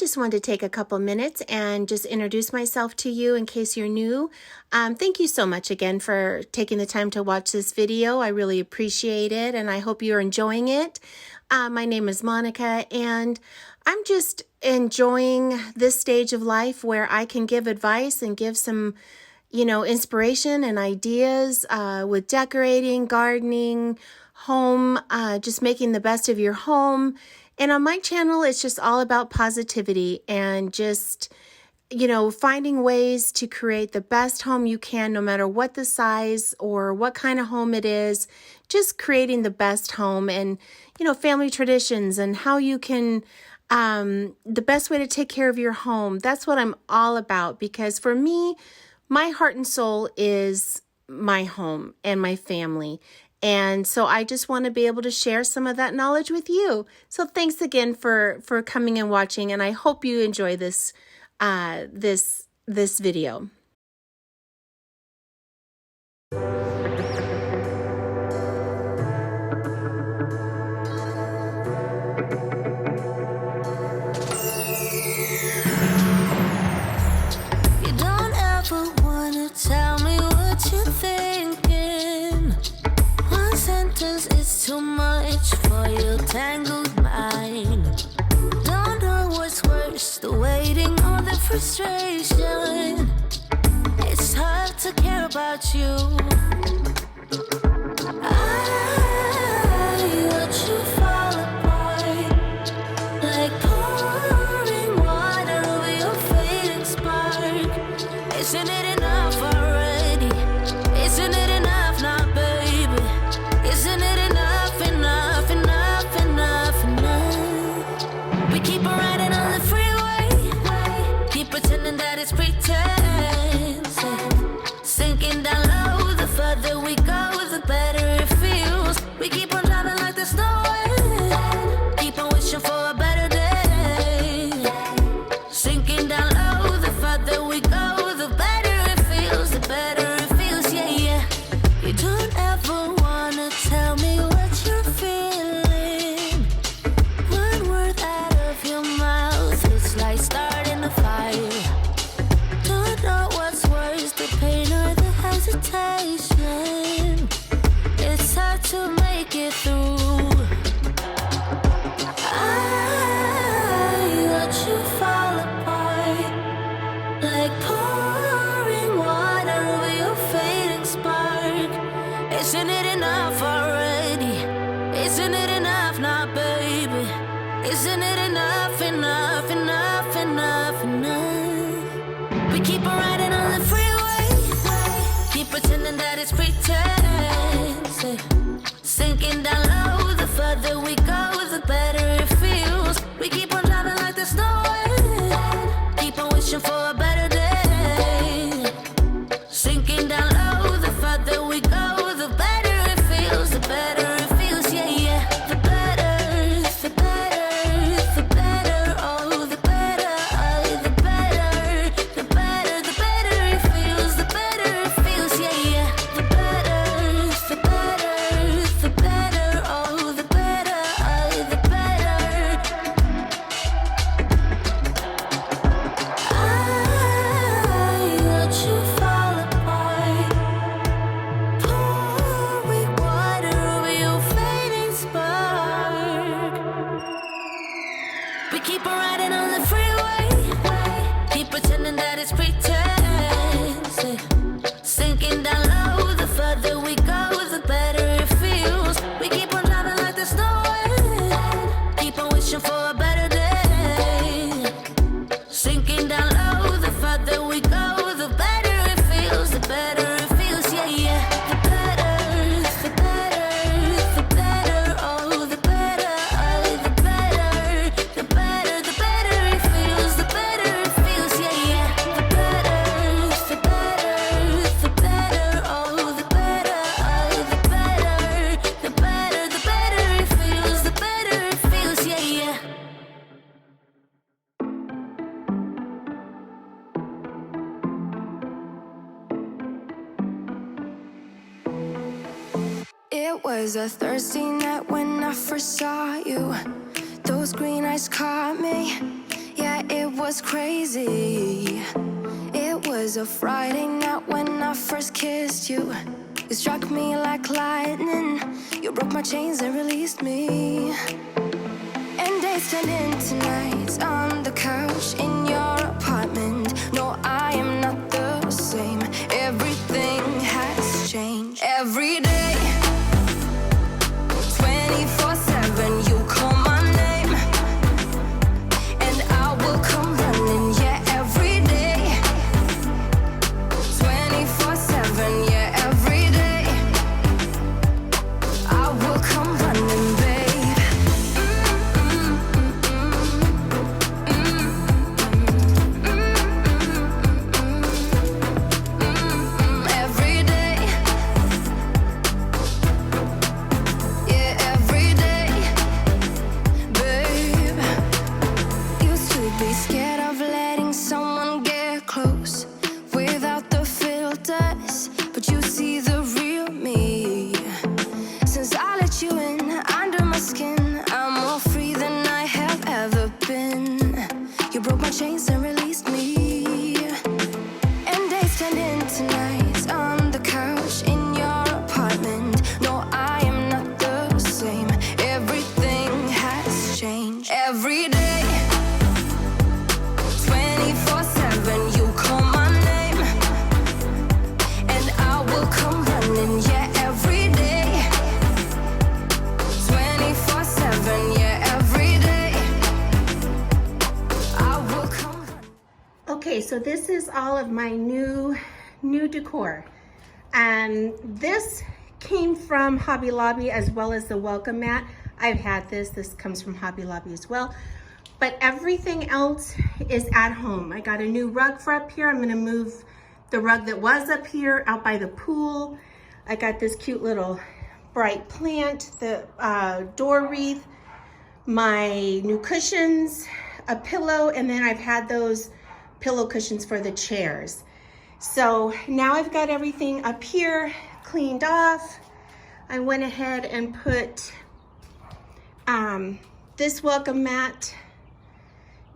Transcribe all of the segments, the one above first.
just wanted to take a couple minutes and just introduce myself to you in case you're new. Thank you so much again for taking the time to watch this video. I really appreciate it, and I hope you're enjoying it. My name is Monica, and I'm just enjoying this stage of life where I can give advice and give some, inspiration and ideas with decorating, gardening, home, just making the best of your home. And on my channel, it's just all about positivity and just, finding ways to create the best home you can, no matter what the size or what kind of home it is, just creating the best home and, family traditions and how you can, the best way to take care of your home. That's what I'm all about, because for me, my heart and soul is my home and my family. And so I just want to be able to share some of that knowledge with you. So thanks again for coming and watching, and I hope you enjoy this this video. You don't ever wanna tell me what you're thinking. One sentence is too much for your tangled mind. Don't know what's worse, the waiting or the frustration. It's hard to care about you. I watch you fall apart, like pouring water over your fading spark. Isn't it enough already? Isn't it enough now, baby? Isn't it enough, enough, enough, enough, enough? We keep on riding on the freeway, keep pretending that it's pretense. Sinking down low, the further we go, the better it feels. We keep on driving like there's no end, keep on wishing for a better day. Sinking down low, the further we go, the better it feels, the better it feels, yeah, yeah. You don't ever wanna tell me what you're feeling. One word out of your mouth, it's like starting a fire. Don't know what's worse, the pain or the hesitation. It's hard to make it through. I watch you fall apart, like pouring water over your fading spark. Isn't it enough already? Isn't it enough now, baby? Isn't it enough, enough, enough, enough, enough? We keep on riding on the freeway, keep pretending that it's pretense. Sinking down low, the further we go, the better it feels. We keep on driving like there's no end, keep on wishing for a better day. Sinking down low, the further we go, the better it feels, the better it feels, yeah, yeah. The better, the better, the better, oh, the better, oh, the better, the better, the better it feels, the better it feels, yeah, yeah. The better, the better, the better, oh, the better, oh, the better. I watch you fall apart, pouring water over your fading spark. We keep on riding on the freeway, keep pretending that it's pretense. Sinking down low, the further we go, the better it feels. We keep on driving like there's no end, keep on wishing for a better day. Sinking down low, the further we go, the better it feels, the better it feels, yeah, yeah. The better, the better, the better, oh, the better, oh, the better, the better, the better it feels, the better it feels, yeah, yeah. The better, the better, the better, oh, the better, oh, the better, the better, the better it feels, the better it feels, yeah, yeah. It was a Thursday night when I first saw you. Those green eyes caught me. Yeah, it was crazy. It was a Friday night when I first kissed you. You struck me like lightning. You broke my chains and released me. And days turned into nights on the couch in your apartment. No, I am not the same. Everything has changed. Every day, 24/7, you call my name, and I will come running. Yeah, every day, 24/7. Yeah, every day, I will come running, babe. Every day, yeah, every day, babe. Used to be scared of letting someone get close without the filters, but you see the real me. Since I let you in under my skin, I'm more free than I have ever been. You broke my chains and released me. And days turned into nights on the couch in your apartment. No, I am not the same. Everything has changed. Every day, 24/7, you call my name, and I will come running. Yeah, every day, 24/7. Yeah, every day, I will come running. Okay, so this is all of my new decor. This came from Hobby Lobby as well as the welcome mat. I've had this comes from Hobby Lobby as well. But everything else is at home. I got a new rug for up here. I'm gonna move the rug that was up here out by the pool. I got this cute little bright plant, the door wreath, my new cushions, a pillow, and then I've had those pillow cushions for the chairs. So now I've got everything up here cleaned off. I went ahead and put this welcome mat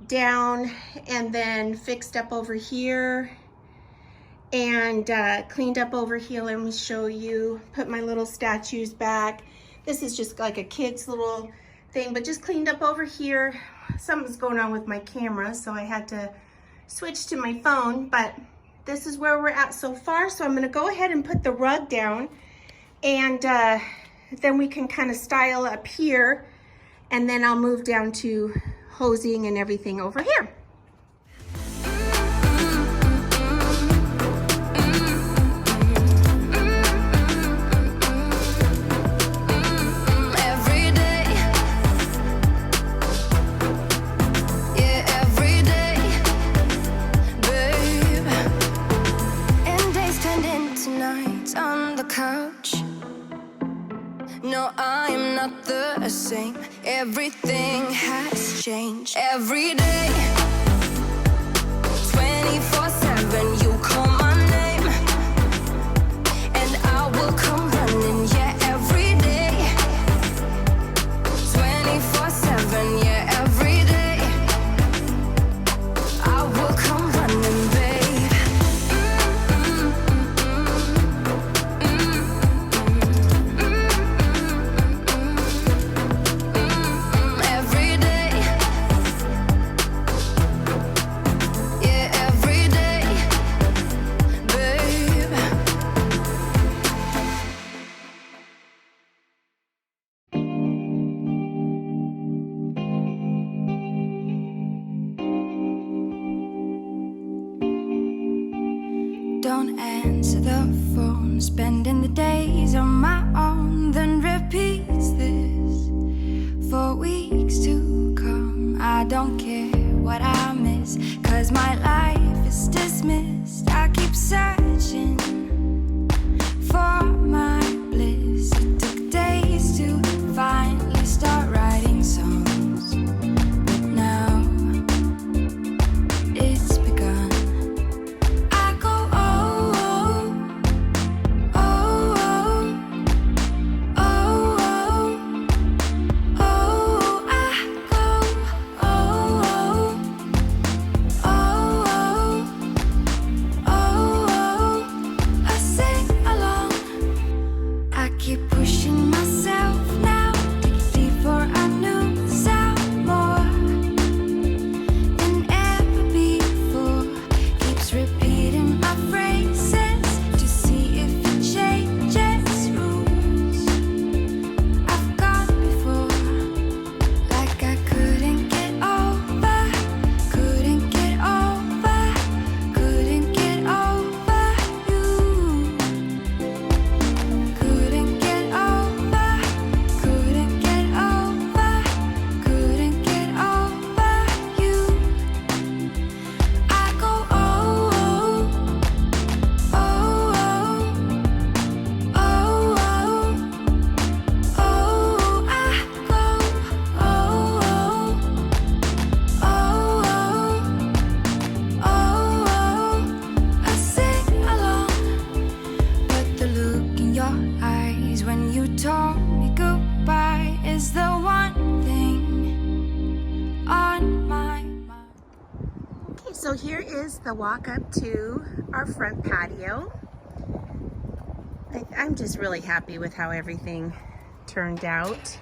down and then fixed up over here and cleaned up over here. Let me show you. Put my little statues back. This is just like a kid's little thing, but just cleaned up over here. Something's going on with my camera, so I had to switch to my phone, but this is where we're at so far. So I'm gonna go ahead and put the rug down, and then we can kind of style up here, and then I'll move down to hosing and everything over here. No, I'm not the same. Everything has changed. Every day, 24/7, you call my name, and I will come running. Yeah, every day, 24/7. Yeah, every day, I will come running, babe. Every day, yeah, every day, babe. Don't answer the phone, spending the days on my own, then repeats this for weeks to come. I don't care what I miss, 'cause my life is dismissed. I keep searching for my bliss. It took days to finally start writing songs, but now it's begun. I go, oh, oh, oh, oh, oh, oh, oh, I go, oh, oh, So here is the walk up to our front patio. I'm just really happy with how everything turned out.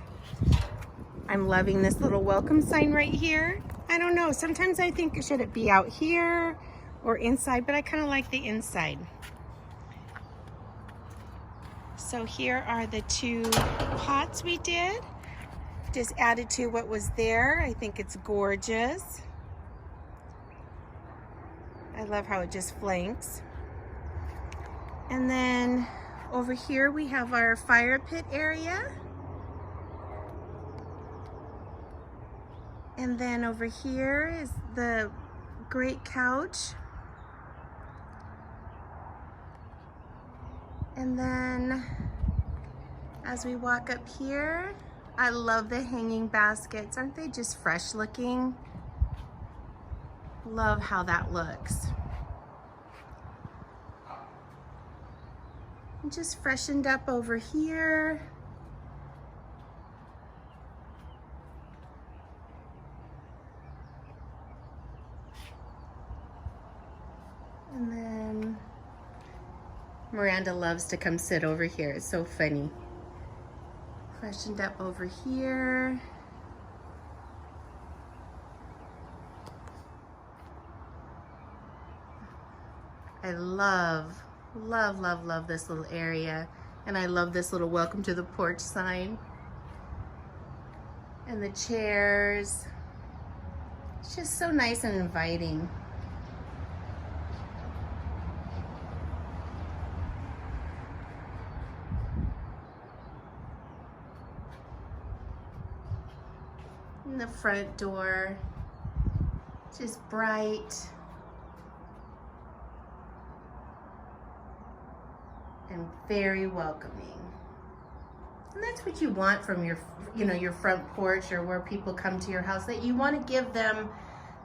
I'm loving this little welcome sign right here. I don't know, sometimes I think should it be out here or inside, but I kind of like the inside. So here are the 2 pots we did. Just added to what was there. I think it's gorgeous. I love how it just flanks. And then over here we have our fire pit area. And then over here is the great couch. And then as we walk up here, I love the hanging baskets. Aren't they just fresh looking? Love how that looks. And just freshened up over here. And then Miranda loves to come sit over here. It's so funny. Freshened up over here. I love this little area. And I love this little welcome to the porch sign. And the chairs. It's just so nice and inviting. And the front door, just bright and very welcoming. And that's what you want from your, your front porch or where people come to your house, that you want to give them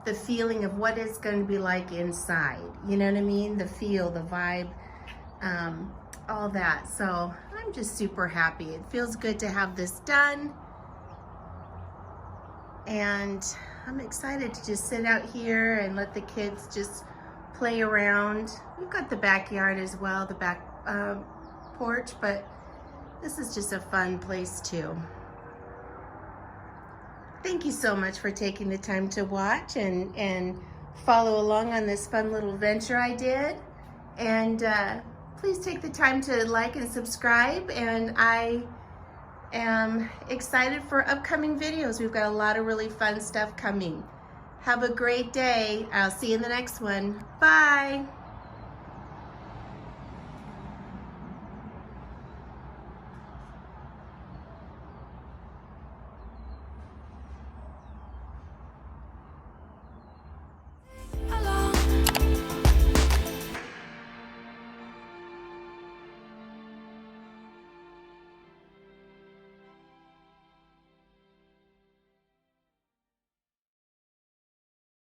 the feeling of what it's going to be like inside. You know what I mean? The feel, the vibe, all that. So I'm just super happy. It feels good to have this done. And I'm excited to just sit out here and let the kids just play around. We've got the backyard as well, the back porch, but this is just a fun place too. Thank you so much for taking the time to watch and follow along on this fun little venture I did. And please take the time to like and subscribe, and I am excited for upcoming videos. We've got a lot of really fun stuff coming. Have a great day. I'll see you in the next one. Bye.